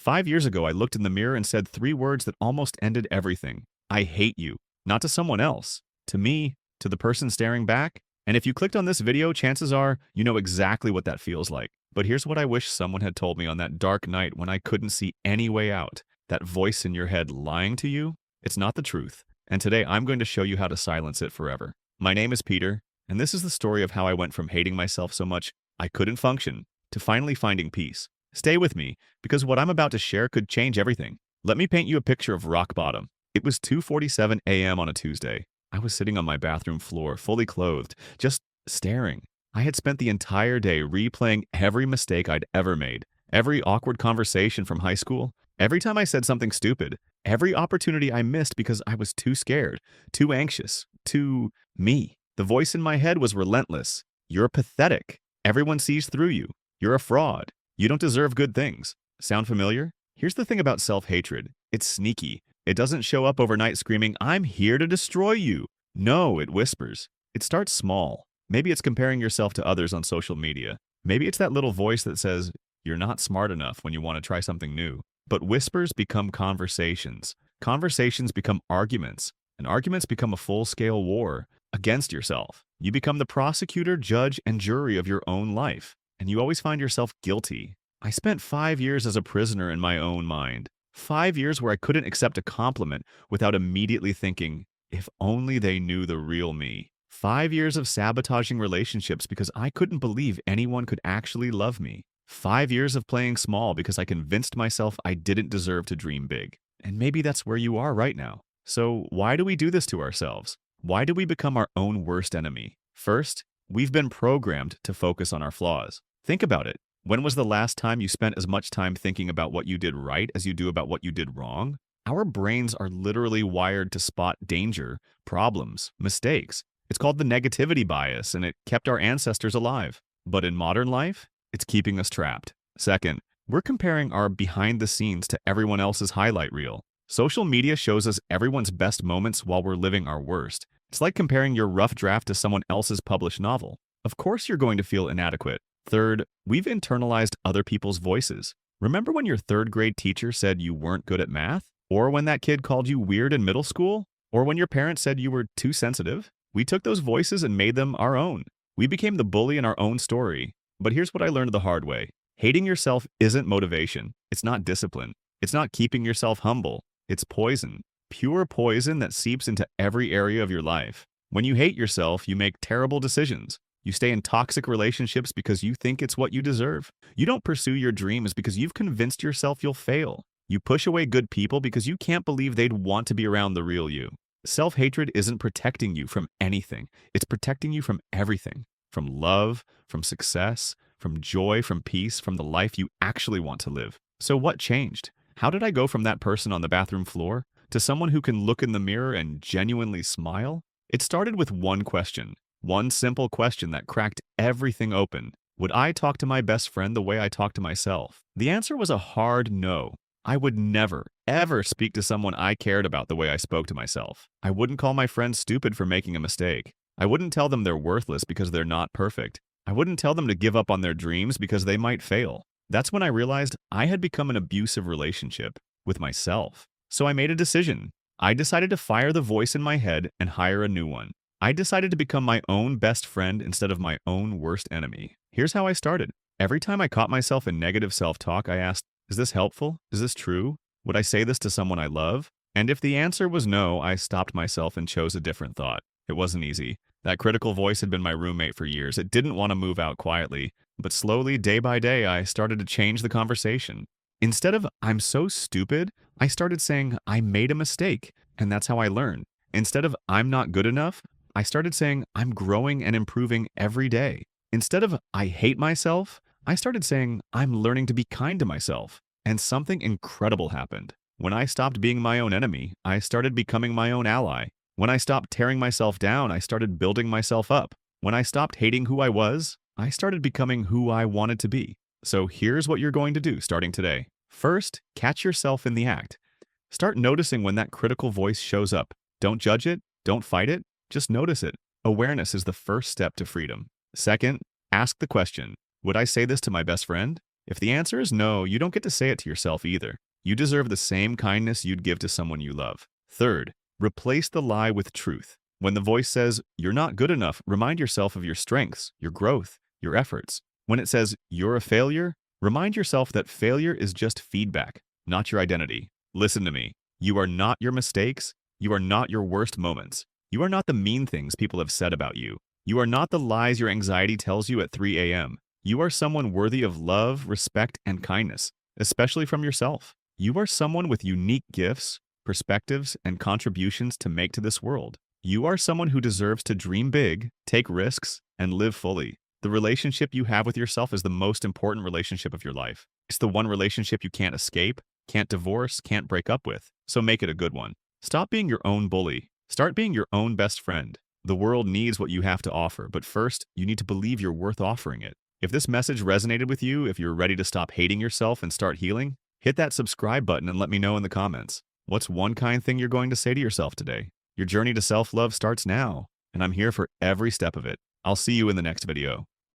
5 years ago, I looked in the mirror and said 3 words that almost ended everything. I hate you. Not to someone else. To me, to the person staring back. And if you clicked on this video, chances are you know exactly what that feels like. But here's what I wish someone had told me on that dark night when I couldn't see any way out. That voice in your head lying to you, it's not the truth. And today I'm going to show you how to silence it forever. My name is Peter, and this is the story of how I went from hating myself so much I couldn't function to finally finding peace. Stay with me, because what I'm about to share could change everything. Let me paint you a picture of rock bottom. It was 2:47 a.m. on a Tuesday. I was sitting on my bathroom floor, fully clothed, just staring. I had spent the entire day replaying every mistake I'd ever made, every awkward conversation from high school, every time I said something stupid, every opportunity I missed because I was too scared, too anxious, too me. The voice in my head was relentless. You're pathetic. Everyone sees through you. You're a fraud. You don't deserve good things. Sound familiar? Here's the thing about self-hatred. It's sneaky. It doesn't show up overnight screaming, "I'm here to destroy you." No, it whispers. It starts small. Maybe it's comparing yourself to others on social media. Maybe it's that little voice that says, "You're not smart enough," when you want to try something new. But whispers become conversations. Conversations become arguments. And arguments become a full-scale war against yourself. You become the prosecutor, judge, and jury of your own life. And you always find yourself guilty. I spent 5 years as a prisoner in my own mind. 5 years where I couldn't accept a compliment without immediately thinking, if only they knew the real me. 5 years of sabotaging relationships because I couldn't believe anyone could actually love me. 5 years of playing small because I convinced myself I didn't deserve to dream big. And maybe that's where you are right now. So why do we do this to ourselves? Why do we become our own worst enemy? First, we've been programmed to focus on our flaws. Think about it. When was the last time you spent as much time thinking about what you did right as you do about what you did wrong? Our brains are literally wired to spot danger, problems, mistakes. It's called the negativity bias, and it kept our ancestors alive. But in modern life, it's keeping us trapped. Second, we're comparing our behind the scenes to everyone else's highlight reel. Social media shows us everyone's best moments while we're living our worst. It's like comparing your rough draft to someone else's published novel. Of course you're going to feel inadequate. Third, we've internalized other people's voices. Remember when your third-grade teacher said you weren't good at math? Or when that kid called you weird in middle school? Or when your parents said you were too sensitive? We took those voices and made them our own. We became the bully in our own story. But here's what I learned the hard way. Hating yourself isn't motivation. It's not discipline. It's not keeping yourself humble. It's poison. Pure poison that seeps into every area of your life. When you hate yourself, you make terrible decisions. You stay in toxic relationships because you think it's what you deserve. You don't pursue your dreams because you've convinced yourself you'll fail. You push away good people because you can't believe they'd want to be around the real you. Self-hatred isn't protecting you from anything. It's protecting you from everything. From love, from success, from joy, from peace, from the life you actually want to live. So what changed? How did I go from that person on the bathroom floor to someone who can look in the mirror and genuinely smile? It started with one question. One simple question that cracked everything open. Would I talk to my best friend the way I talk to myself? The answer was a hard no. I would never, ever speak to someone I cared about the way I spoke to myself. I wouldn't call my friends stupid for making a mistake. I wouldn't tell them they're worthless because they're not perfect. I wouldn't tell them to give up on their dreams because they might fail. That's when I realized I had become an abusive relationship with myself. So I made a decision. I decided to fire the voice in my head and hire a new one. I decided to become my own best friend instead of my own worst enemy. Here's how I started. Every time I caught myself in negative self-talk, I asked, is this helpful? Is this true? Would I say this to someone I love? And if the answer was no, I stopped myself and chose a different thought. It wasn't easy. That critical voice had been my roommate for years. It didn't want to move out quietly. But slowly, day by day, I started to change the conversation. Instead of, "I'm so stupid," I started saying, "I made a mistake," and that's how I learned. Instead of, "I'm not good enough," I started saying, "I'm growing and improving every day." Instead of, "I hate myself," I started saying, "I'm learning to be kind to myself." And something incredible happened. When I stopped being my own enemy, I started becoming my own ally. When I stopped tearing myself down, I started building myself up. When I stopped hating who I was, I started becoming who I wanted to be. So here's what you're going to do starting today. First, catch yourself in the act. Start noticing when that critical voice shows up. Don't judge it. Don't fight it. Just notice it. Awareness is the first step to freedom. Second, ask the question, would I say this to my best friend? If the answer is no, you don't get to say it to yourself either. You deserve the same kindness you'd give to someone you love. Third, replace the lie with truth. When the voice says, "You're not good enough," remind yourself of your strengths, your growth, your efforts. When it says, "You're a failure," remind yourself that failure is just feedback, not your identity. Listen to me. You are not your mistakes. You are not your worst moments. You are not the mean things people have said about you. You are not the lies your anxiety tells you at 3 a.m. You are someone worthy of love, respect, and kindness, especially from yourself. You are someone with unique gifts, perspectives, and contributions to make to this world. You are someone who deserves to dream big, take risks, and live fully. The relationship you have with yourself is the most important relationship of your life. It's the one relationship you can't escape, can't divorce, can't break up with. So make it a good one. Stop being your own bully. Start being your own best friend. The world needs what you have to offer, but first, you need to believe you're worth offering it. If this message resonated with you, if you're ready to stop hating yourself and start healing, hit that subscribe button and let me know in the comments. What's one kind thing you're going to say to yourself today? Your journey to self-love starts now, and I'm here for every step of it. I'll see you in the next video.